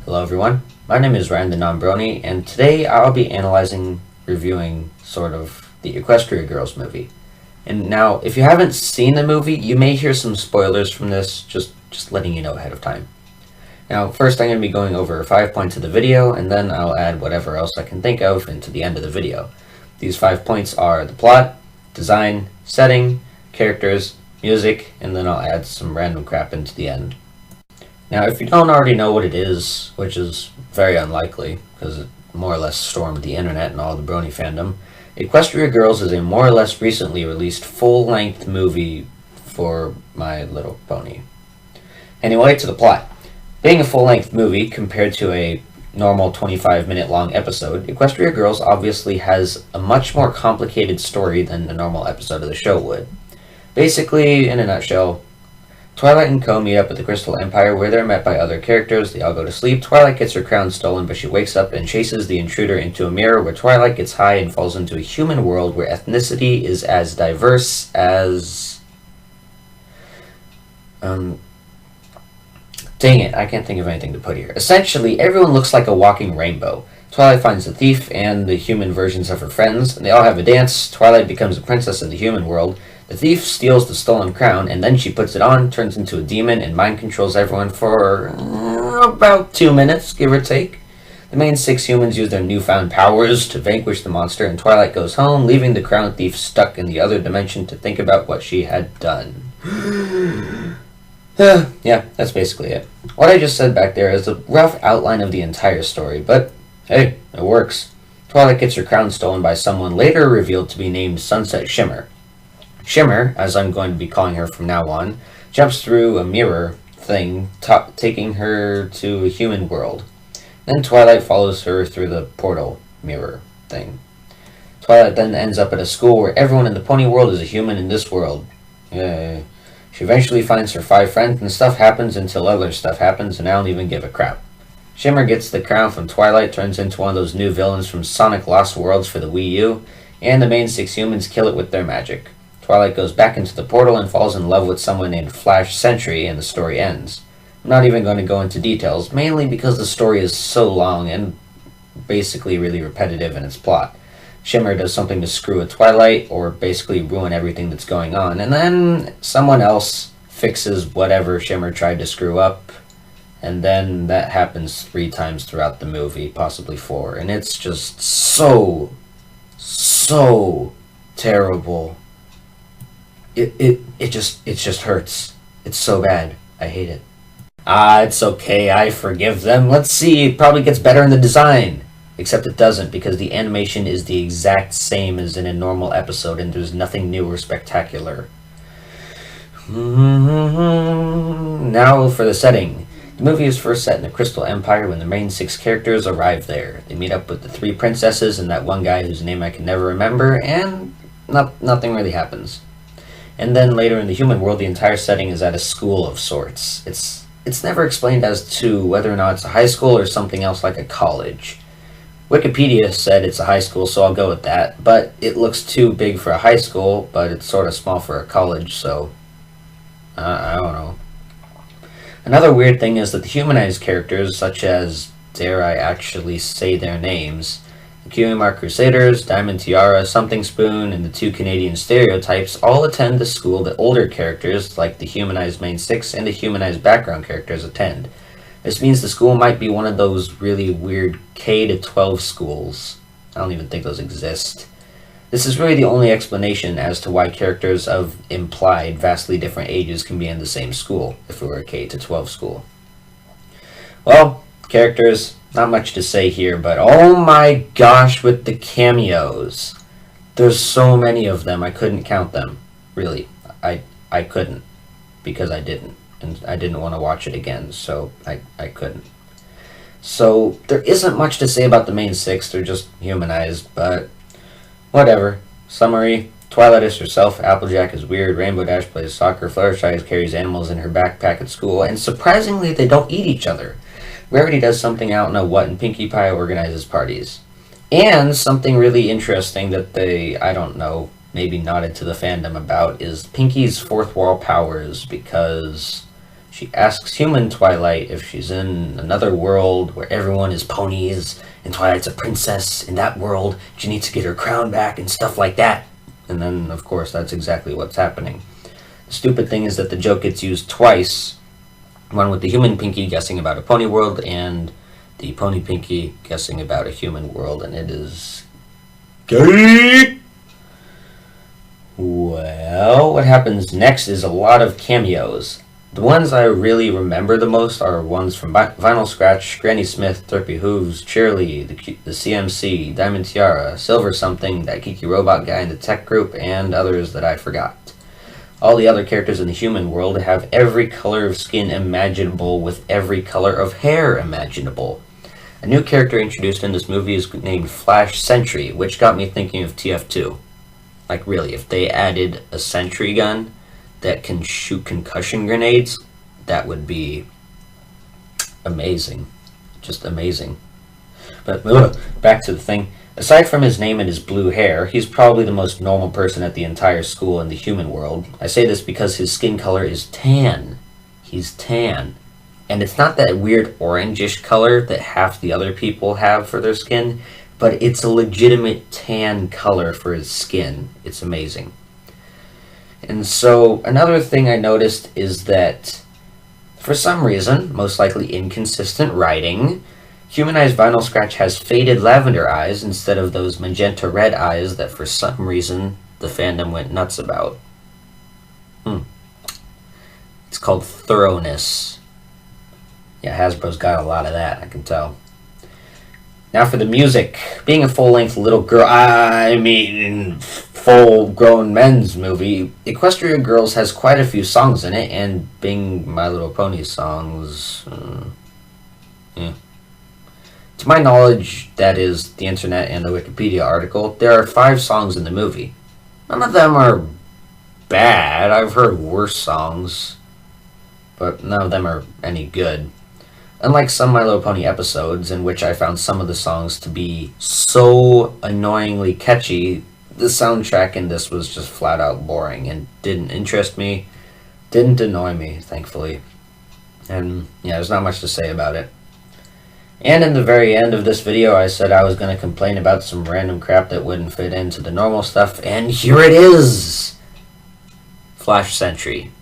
Hello everyone, my name is Ryan the Non-Brony, and today I'll be reviewing, the Equestria Girls movie. And now, if you haven't seen the movie, you may hear some spoilers from this, just letting you know ahead of time. Now, first I'm going to be going over 5 points of the video, and then I'll add whatever else I can think of into the end of the video. These 5 points are the plot, design, setting, characters, music, and then I'll add some random crap into the end. Now, if you don't already know what it is, which is very unlikely, because it more or less stormed the internet and all the Brony fandom, Equestria Girls is a more or less recently released full-length movie for My Little Pony. Anyway, to the plot. Being a full-length movie compared to a normal 25-minute long episode, Equestria Girls obviously has a much more complicated story than a normal episode of the show would. Basically, in a nutshell, Twilight and Co. meet up at the Crystal Empire where they're met by other characters. They all go to sleep. Twilight gets her crown stolen, but she wakes up and chases the intruder into a mirror where Twilight gets high and falls into a human world where ethnicity is as diverse as... Dang it, I can't think of anything to put here. Essentially, everyone looks like a walking rainbow. Twilight finds the thief and the human versions of her friends, and they all have a dance. Twilight becomes a princess of the human world. The thief steals the stolen crown, and then she puts it on, turns into a demon, and mind controls everyone for about 2 minutes, give or take. The main 6 humans use their newfound powers to vanquish the monster, and Twilight goes home, leaving the crown thief stuck in the other dimension to think about what she had done. Yeah, that's basically it. What I just said back there is a rough outline of the entire story, but hey, it works. Twilight gets her crown stolen by someone later revealed to be named Sunset Shimmer. Shimmer, as I'm going to be calling her from now on, jumps through a mirror thing, taking her to a human world. Then Twilight follows her through the portal mirror thing. Twilight then ends up at a school where everyone in the pony world is a human in this world. Yay. She eventually finds her 5 friends, and stuff happens until other stuff happens, and I don't even give a crap. Shimmer gets the crown from Twilight, turns into one of those new villains from Sonic Lost Worlds for the Wii U, and the main 6 humans kill it with their magic. Twilight goes back into the portal and falls in love with someone named Flash Sentry, and the story ends. I'm not even going to go into details, mainly because the story is so long and basically really repetitive in its plot. Shimmer does something to screw with Twilight, or basically ruin everything that's going on, and then someone else fixes whatever Shimmer tried to screw up, and then that happens 3 times throughout the movie, possibly 4, and it's just so terrible. It just hurts. It's so bad. I hate it. It's okay. I forgive them. Let's see. It probably gets better in the design. Except it doesn't, because the animation is the exact same as in a normal episode, and there's nothing new or spectacular. Now for the setting. The movie is first set in the Crystal Empire when the main 6 characters arrive there. They meet up with the 3 princesses and that one guy whose name I can never remember, and nothing really happens. And then later in the human world, the entire setting is at a school of sorts. It's never explained as to whether or not it's a high school or something else like a college. Wikipedia said it's a high school, so I'll go with that, but it looks too big for a high school, but it's sort of small for a college, so I don't know. Another weird thing is that the humanized characters, such as, dare I actually say their names, the QMR Crusaders, Diamond Tiara, Something Spoon, and the 2 Canadian stereotypes all attend the school that older characters, like the humanized main 6 and the humanized background characters, attend. This means the school might be one of those really weird K-12 schools. I don't even think those exist. This is really the only explanation as to why characters of implied vastly different ages can be in the same school, if it were a K-12 school. Well, characters, not much to say here, but oh my gosh with the cameos. There's so many of them, I couldn't count them. Really, I couldn't, because I didn't. And I didn't want to watch it again, so I couldn't. So, there isn't much to say about the main 6, they're just humanized, but whatever. Summary: Twilight is herself, Applejack is weird, Rainbow Dash plays soccer, Fluttershy carries animals in her backpack at school, and surprisingly they don't eat each other. Rarity does something out in a what, and Pinkie Pie organizes parties. And something really interesting that they, I don't know, maybe nodded to the fandom about is Pinkie's 4th wall powers, because She asks human Twilight if she's in another world where everyone is ponies and Twilight's a princess. In that world, she needs to get her crown back and stuff like that. And then, of course, that's exactly what's happening. The stupid thing is that the joke gets used twice. One with the human Pinky guessing about a pony world, and the pony Pinky guessing about a human world, and it is gay. Well, what happens next is a lot of cameos. The ones I really remember the most are ones from Vinyl Scratch, Granny Smith, Therpy Hooves, Cheerly, the CMC, Diamond Tiara, Silver Something, that geeky robot guy in the tech group, and others that I forgot. All the other characters in the human world have every color of skin imaginable with every color of hair imaginable. A new character introduced in this movie is named Flash Sentry, which got me thinking of TF2. Like, really, if they added a sentry gun that can shoot concussion grenades, that would be amazing. Just amazing. But back to the thing. Aside from his name and his blue hair, he's probably the most normal person at the entire school in the human world. I say this because his skin color is tan. He's tan. And it's not that weird orangish color that half the other people have for their skin, but it's a legitimate tan color for his skin. It's amazing. And so another thing I noticed is that for some reason, most likely inconsistent writing, Humanized Vinyl Scratch has faded lavender eyes instead of those magenta red eyes that for some reason the fandom went nuts about. It's called thoroughness. Yeah, Hasbro's got a lot of that, I can tell. Now for the music. Being a full-length little girl, full-grown men's movie, Equestria Girls has quite a few songs in it, and being My Little Pony songs, To my knowledge, that is the internet and the Wikipedia article, there are 5 songs in the movie. None of them are bad. I've heard worse songs, but none of them are any good. Unlike some My Little Pony episodes, in which I found some of the songs to be so annoyingly catchy, the soundtrack in this was just flat out boring and didn't interest me, didn't annoy me, thankfully. And yeah, there's not much to say about it. And in the very end of this video, I said I was going to complain about some random crap that wouldn't fit into the normal stuff, and here it is! Flash Sentry.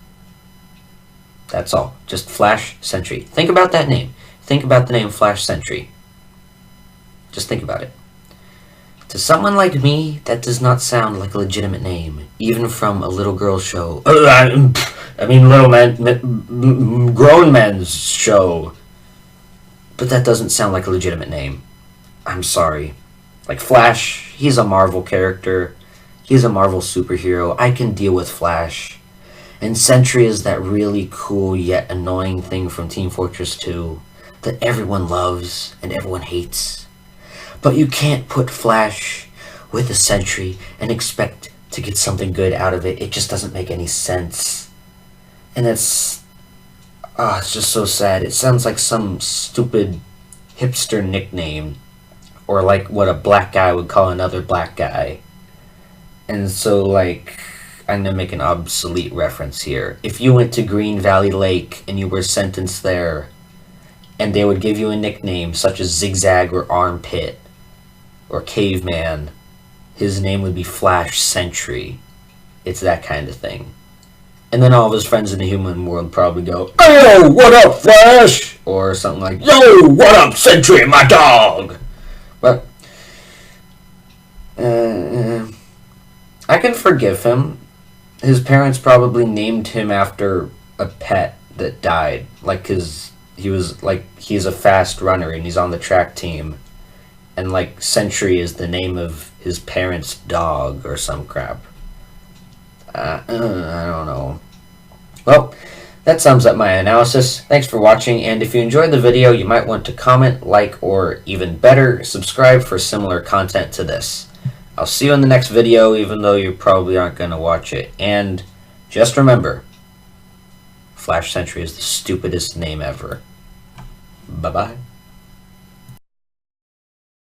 That's all. Just Flash Sentry. Think about that name. Think about the name Flash Sentry. Just think about it. To someone like me, that does not sound like a legitimate name, even from a little girl show. Grown men's show. But that doesn't sound like a legitimate name. I'm sorry. Like Flash, he's a Marvel character. He's a Marvel superhero. I can deal with Flash. And Sentry is that really cool yet annoying thing from Team Fortress 2 that everyone loves and everyone hates. But you can't put Flash with a Sentry and expect to get something good out of it. It just doesn't make any sense. And it's just so sad. It sounds like some stupid hipster nickname, or like what a black guy would call another black guy. And so, like, I'm gonna make an obsolete reference here. If you went to Green Valley Lake and you were sentenced there, and they would give you a nickname such as Zigzag or Armpit or Caveman, his name would be Flash Sentry. It's that kind of thing. And then all of his friends in the human world probably go, "Yo, what up, Flash?" Or something like, "Yo, what up, Sentry, my dog?" But I can forgive him. His parents probably named him after a pet that died. Like, he's a fast runner and he's on the track team. And, like, Sentry is the name of his parents' dog or some crap. I don't know. Well, that sums up my analysis. Thanks for watching, and if you enjoyed the video, you might want to comment, like, or even better, subscribe for similar content to this. I'll see you in the next video, even though you probably aren't going to watch it. And just remember, Flash Sentry is the stupidest name ever. Bye-bye.